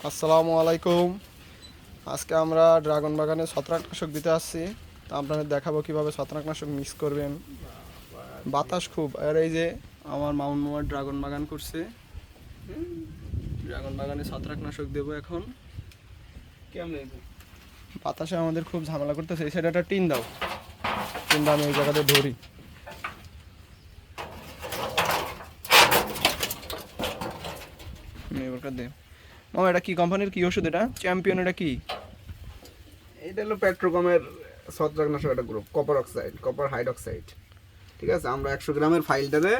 আসসালামু আলাইকুম। আজকে আমরা ড্রাগন বাগানে ছত্রাকনাশক দিতে আসছি। তা আপনাদের দেখাবো কিভাবে ছত্রাকনাশক মিক্স করবেন। বাতাস খুব, আর এই যে আমার মামুন মামার ড্রাগন বাগান করছে। ড্রাগন বাগানে ছত্রাকনাশক দেবো এখন। কেমনে বাতাসে আমাদের খুব ঝামেলা করতেছে। এই সাইডে একটা টিন দাও, টিনটা আমি এই জায়গাতে ধরি। এবারকার দে মামা, এটা কি কোম্পানির, কি ওষুধ এটা? চ্যাম্পিয়ন, এটা কি? এটা হলো পেট্রোকমের ছত্রাকনাশক একটা group, copper oxide, copper hydroxide. ঠিক আছে, আমরা 100 গ্রামের ফাইলটারে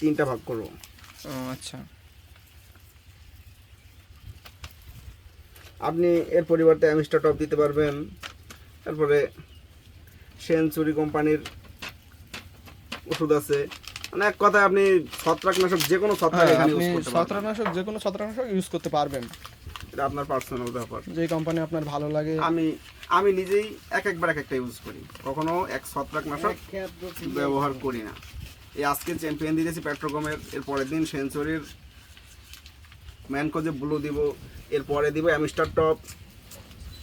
3টা ভাগ করব। ও আচ্ছা। আপনি এর পরিবর্তে অ্যামিস্টার টপ দিতে পারবেন। তারপরে সেঞ্চুরি কোম্পানির ওষুধ আছে। মানে এক কথায় আপনি ছত্রাকনাশক যে কোনো ছত্রাক এখানে আপনি ইউজ করতে পারবেন। ছত্রাকনাশক যে কোনো ছত্রাকনাশক ইউজ করতে পারবেন, এটা আপনার পার্সোনাল ব্যাপার। যে কোম্পানি আপনার ভালো লাগে। আমি নিজেই একবার একটা ইউজ করি, কখনো এক ছত্রাকনাশক ব্যবহার করি না। এই আজকে চ্যাম্পিয়ন দিয়েছি পেট্রোকমের, এর পরের দিন সেঞ্চুরির ম্যানকোজে ব্লু দিব, এর পরে দিব অ্যামিস্টার টপ।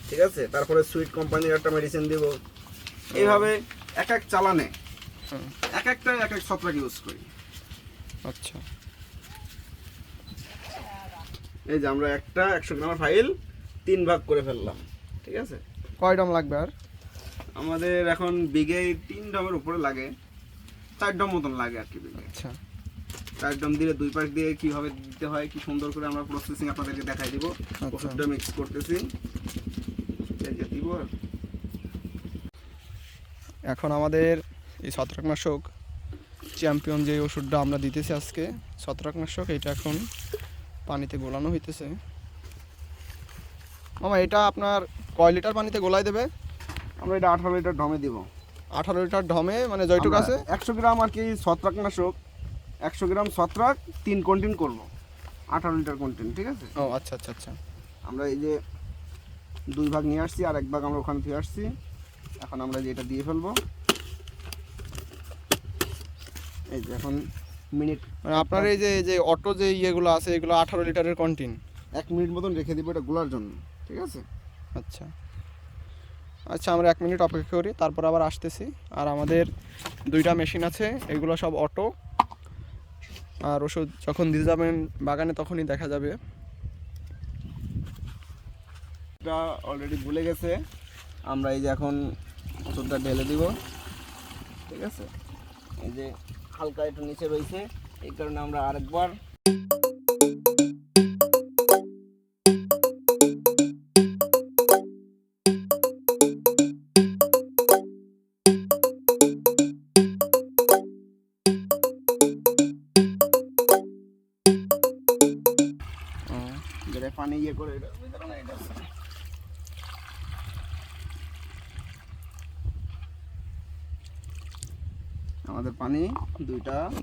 ঠিক আছে, তারপরে সুইট কোম্পানির একটা মেডিসিন দিব। এইভাবে এক এক চালানে এক একটা এক এক ছত্রাক ইউজ করি। আচ্ছা, এই যে আমরা একটা 100 গ্রামের ফাইল 3 ভাগ করে ফেললাম। ঠিক আছে, কয় ড্রাম লাগবে আর? আমাদের এখন বিঘে 3 ড্রামের উপরে লাগে, 4 ড্রাম মতন লাগে আর কি বিঘে। আচ্ছা, 4 ড্রাম দিলে 2 পাশ দিয়ে কিভাবে দিতে হয়, কি সুন্দর করে আমরা প্রসেসিং আপনাদেরকে দেখাই দিব। ওষুধটা মিক্স করতেছি, এই যে দিব। এখন আমাদের এই ছত্রাকনাশক চ্যাম্পিয়ন যে ওষুধটা আমরা দিতেছি আজকে, ছত্রাকনাশক, এটা এখন পানিতে গোলানো হইতেছে। মামা, এটা আপনার কয় লিটার পানিতে গোলাই দেবে? আমরা এটা 18 লিটার ড্রামে দিব। 18 লিটার ঢমে, মানে জয়টুক আছে 100 গ্রাম আর কি ছত্রাকনাশক, 100 গ্রাম ছত্রাক 3 কন্টেন্ট করব, 18 লিটার কন্টেন্ট। ঠিক আছে, ও আচ্ছা আচ্ছা আচ্ছা। আমরা এই যে 2 ভাগ নিয়ে আসছি, আর 1 ভাগ আমরা ওখান থেকে আসছি। এখন আমরা যে এটা দিয়ে ফেলবো। এই যে এখন মিনিট, মানে আপনার এই যে অটো যে ইয়েগুলো আছে, এগুলো 18 লিটারের কন্টিন। 1 মিনিট মতন রেখে দিব এটা গোলার জন্য। ঠিক আছে, আচ্ছা আচ্ছা, আমরা 1 মিনিট অপেক্ষা করি, তারপর আবার আসতেছি। আর আমাদের 2টা মেশিন আছে, এগুলো সব অটো। আর ওষুধ যখন দিয়ে যাবেন বাগানে তখনই দেখা যাবে। এটা অলরেডি ভুলে গেছে। আমরা এই যে এখন ওষুধটা ঢেলে দিব। ঠিক আছে, এই যে হালকা একটু নিচে রয়েছে, এই কারণে আমরা আরেকবার পানি ইয়ে করে এটা আমাদের পানি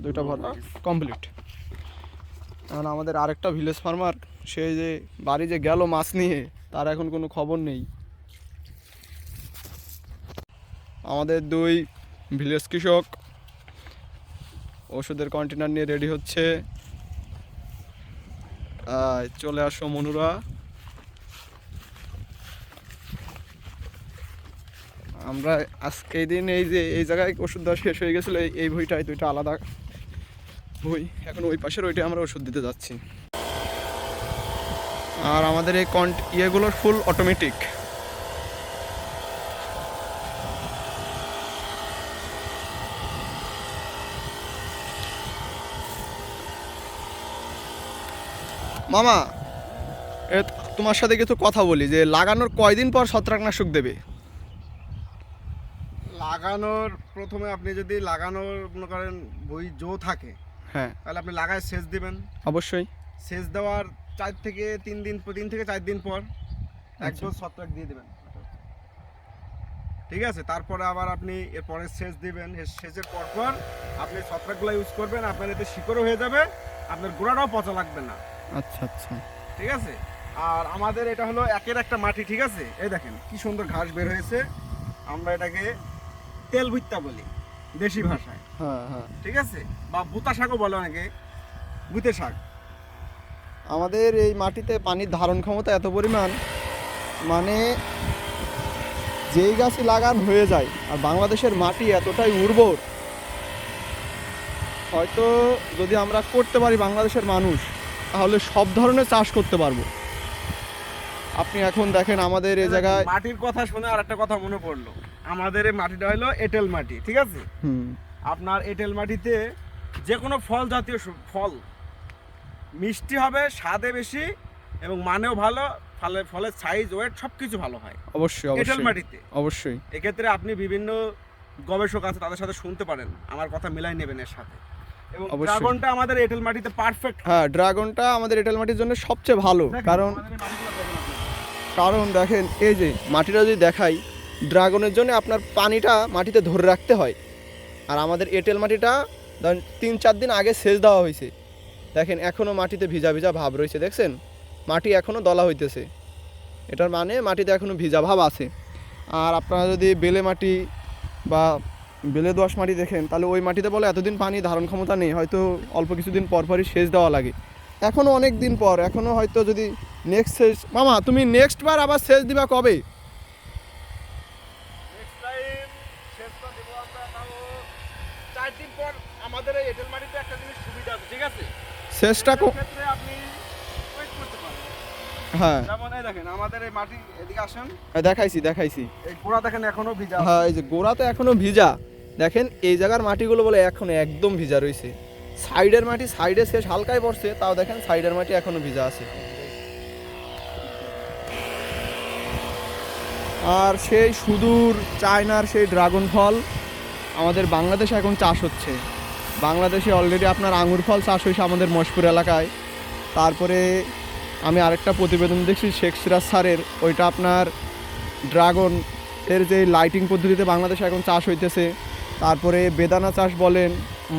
দুইটা ভরা কমপ্লিট। এখন আমাদের আরেকটা ভিলেজ ফার্মার, সে যে বাড়ি যে গেল মাছ নিয়ে, তার এখন কোনো খবর নেই। আমাদের 2 ভিলেজ কৃষক ওষুধের কন্টেনার নিয়ে রেডি হচ্ছে। চলে আসো মনুরা। আমরা আজকে এই দিন এই জায়গায় ওষুধ দেওয়া শেষ হয়ে গেছিলো, এই বইটায় 2টা আলাদা বই। এখন ওই পাশের ওইটাই আমরা ওষুধ দিতে যাচ্ছি। আর আমাদের এই ইয়েগুলো ফুল অটোমেটিক। মামা, তোমার সাথে কিছু কথা বলি, যে লাগানোর কয়দিন পর ছত্রাকনাশক দেবে? লাগানোর প্রথমে আপনি যদি লাগানোর মনে করেন বই জো থাকে, হ্যাঁ, তাহলে আপনি লাগায় সেচ দিবেন। অবশ্যই। সেচ দেওয়ার 3 থেকে 4 দিন পর এক ডোজ ছত্রাক দিয়ে দিবেন। ঠিক আছে, তারপরে আবার আপনি এরপরে সেচ দিবেন। সেচের পর আপনি ছত্রাকগুলো ইউজ করবেন, আপনার এতে শিকড়ও হয়ে যাবে, আপনার গোড়াটাও পচা লাগবে না। আচ্ছা আচ্ছা, ঠিক আছে। আর আমাদের এটা হলো একের একটা মাটি। ঠিক আছে, এই দেখেন কি সুন্দর ঘাস বের হয়েছে। আমরা এটাকে তেল ভুট্টা বলি দেশি ভাষায়। হ্যাঁ হ্যাঁ। ঠিক আছে, বা বুতা শাকও বলে অনেকে, বুতে শাক। আমাদের এই মাটিতে পানির ধারণ ক্ষমতা এত পরিমাণ, মানে যেই গাছই লাগান হয়ে যায়। আর বাংলাদেশের মাটি এতটাই উর্বর, হয়তো যদি আমরা করতে পারি বাংলাদেশের মানুষ, তাহলে সব ধরনের চাষ করতে পারবো। আপনি এখন দেখেন আমাদের এই জায়গায় মাটির কথা শুনে আর একটা কথা মনে পড়লো, আমাদের এই মাটিটা হলো এঁটেল মাটি, ঠিক আছে? আপনার এঁটেল মাটিতে যে কোনো ফল জাতীয় ফল মিষ্টি হবে, স্বাদে বেশি এবং মানেও ভালো, ফলের সাইজ ওয়েট সব কিছু ভালো হয় অবশ্যই এঁটেল অবশ্যই মাটিতে। অবশ্যই এক্ষেত্রে আপনি বিভিন্ন গবেষক আছে তাদের সাথে শুনতে পারেন, আমার কথা মিলাই নেবেন এর সাথে। এবং অবশ্যই। ড্রাগনটা আমাদের এঁটেল মাটিতে পারফেক্ট। হ্যাঁ, ড্রাগনটা আমাদের এঁটেল মাটির জন্য সবচেয়ে ভালো, কারণ দেখেন এই যে মাটিটা যদি দেখাই, ড্রাগনের জন্য আপনার পানিটা মাটিতে ধরে রাখতে হয়। আর আমাদের এঁটেল মাটিটা ধরেন 3-4 দিন আগে সেচ দেওয়া হয়েছে, দেখেন এখনও মাটিতে ভিজা ভিজা ভাব রয়েছে, দেখছেন মাটি এখনও দলা হইতেছে, এটার মানে মাটিতে এখনও ভিজা ভাব আছে। আর আপনারা যদি বেলে মাটি বা বেলে দোআঁশ মাটি দেখেন, তাহলে ওই মাটিতে বলে এতদিন পানি ধারণ ক্ষমতা নেই, হয়তো অল্প কিছুদিন পরপরই সেচ দেওয়া লাগে। এখনও অনেক দিন পর, এখনও হয়তো যদি নেক্সট সেচ, মামা তুমি নেক্সট বার আবার সেচ দিবা কবে? আমাদের এই এঁটেল মাটিতে একটা জিনিস সুবিধা আছে, ঠিক আছে? সেচটা ক্ষেত্রে আপনি ওয়েট করতে পারেন। হ্যাঁ, যেমন এই দেখেন আমাদের এই মাটি, এদিকে আসেন, দেখাইছি এই গোড়া দেখেন এখনো ভিজা। হ্যাঁ, এই যে গোড়া তো এখনো ভিজা, দেখেন এই জায়গার মাটিগুলো বলে এখনো একদম ভিজা রয়েছে। সাইডের মাটি, সাইডে শেষ হালকায় পড়ছে, তাও দেখেন সাইডের মাটি এখনো ভিজা আছে। আর সেই সুদূর চায়নার সেই ড্রাগন ফল আমাদের বাংলাদেশে এখন চাষ হচ্ছে। বাংলাদেশে অলরেডি আপনার আঙুর ফল চাষ হয়েছে আমাদের মশপুর এলাকায়। তারপরে আমি আরেকটা প্রতিবেদন দেখছি শেখ সিরাজ স্যারের, ওইটা আপনার ড্রাগন এর যে লাইটিং পদ্ধতিতে বাংলাদেশে এখন চাষ হইতেছে। তারপরে বেদানা চাষ বলেন,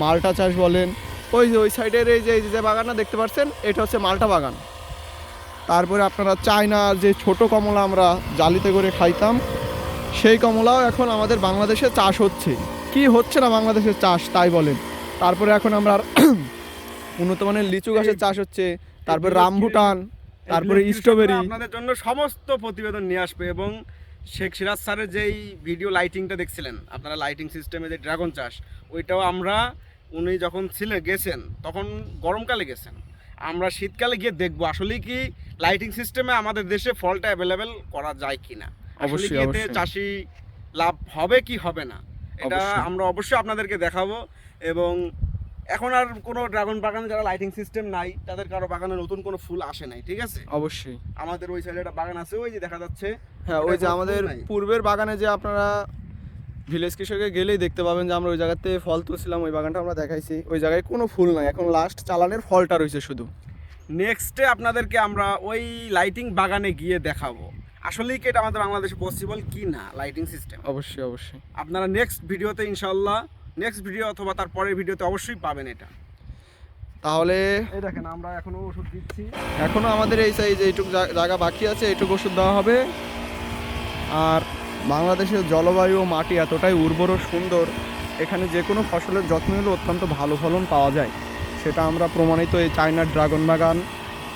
মালটা চাষ বলেন, ওই সাইডের এই যে বাগানটা দেখতে পাচ্ছেন, এটা হচ্ছে মালটা বাগান। তারপরে আপনারা চায়নার যে ছোট কমলা আমরা জালিতে করে খাইতাম, সেই কমলাও এখন আমাদের বাংলাদেশে চাষ হচ্ছে। কি হচ্ছে না বাংলাদেশের চাষ তাই বলেন। তারপরে এখন আমরা উন্নত মানের লিচু গাছের চাষ হচ্ছে, তারপরে রামবুটান, তারপরে স্ট্রবেরি। আপনাদের জন্য সমস্ত প্রতিবেদন নিয়ে আসবে। এবং শেখ সিরাজ স্যারের যেই ভিডিও লাইটিংটা দেখছিলেন আপনারা, লাইটিং সিস্টেমে যে ড্রাগন চাষ, ওইটাও আমরা, উনি যখন গেছেন তখন গরমকালে গেছেন, আমরা শীতকালে গিয়ে দেখবো আসলে কি লাইটিং সিস্টেমে আমাদের দেশে ফলটা অ্যাভেলেবেল করা যায় কিনা, আসলে কি এতে চাষি লাভ হবে কি হবে না, এটা আমরা অবশ্যই আপনাদেরকে দেখাবো। এবং এখন আর কোনো ড্রাগন বাগানে যারা লাইটিং সিস্টেম নাই, তাদের কারো বাগানে নতুন কোনো ফুল আসে নাই, ঠিক আছে? অবশ্যই আমাদের ওই সাইডে একটা বাগান আছে, ওই যে দেখা যাচ্ছে। হ্যাঁ, ওই যে আমাদের পূর্বের বাগানে যে আপনারা ভিলেজ কৃষকে গেলেই দেখতে পাবেন যে আমরা ওই জায়গাতে ফল তুলছিলাম, ওই বাগানটা আমরা দেখাইছি, ওই জায়গায় কোনো ফুল নাই, এখন লাস্ট চালানের ফলটা রয়েছে শুধু। নেক্সটে আপনাদেরকে আমরা ওই লাইটিং বাগানে গিয়ে দেখাবো আসলেই কি এটা আমাদের বাংলাদেশে পসিবল কি না লাইটিং সিস্টেম। অবশ্যই অবশ্যই আপনারা নেক্সট ভিডিওতে ইনশাল্লাহ, নেক্সট ভিডিও অথবা তার পরের ভিডিওতে অবশ্যই পাবেন এটা। তাহলে এই দেখেন আমরা এখনো ওষুধ দিচ্ছি, এখনো আমাদের এই সাইজে এইটুকু জায়গা বাকি আছে, এইটুকু ওষুধ দেওয়া হবে। আর বাংলাদেশের জলবায়ু ও মাটি এতটাই উর্বর ও সুন্দর, এখানে যে কোনো ফসলের যত্ন নিলে অত্যন্ত ভালো ফলন পাওয়া যায়। সেটা আমরা প্রমাণিত এই চায়নার ড্রাগন বাগান,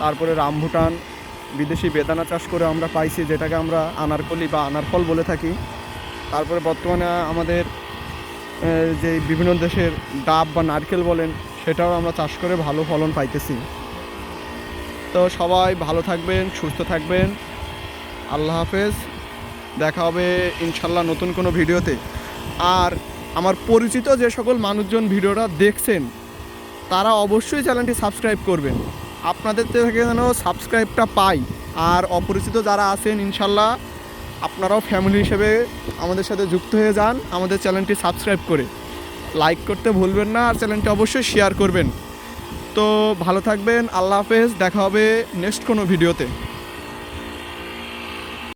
তারপরে রামবুটান, বিদেশি বেদানা চাষ করে আমরা পাইছি, যেটাকে আমরা আনারকলি বা আনারফল বলে থাকি। তারপরে বর্তমানে আমাদের যে বিভিন্ন দেশের ডাব বা নারকেল বলেন, সেটাও আমরা চাষ করে ভালো ফলন পাইতেছি। তো সবাই ভালো থাকবেন, সুস্থ থাকবেন, আল্লাহ হাফেজ, দেখা হবে ইনশাল্লাহ নতুন কোনো ভিডিওতে। আর আমার পরিচিত যে সকল মানুষজন ভিডিওটা দেখছেন, তারা অবশ্যই চ্যানেলটি সাবস্ক্রাইব করবেন, আপনাদের থেকে যেন সাবস্ক্রাইবটা পাই। আর অপরিচিত যারা আছেন, ইনশাল্লাহ আপনারাও ফ্যামিলি হিসেবে আমাদের সাথে যুক্ত হয়ে যান, আমাদের চ্যানেলটি সাবস্ক্রাইব করে লাইক করতে ভুলবেন না, আর চ্যানেলটি অবশ্যই শেয়ার করবেন। তো ভালো থাকবেন, আল্লাহ হাফেজ, দেখা হবে নেক্সট কোনো ভিডিওতে।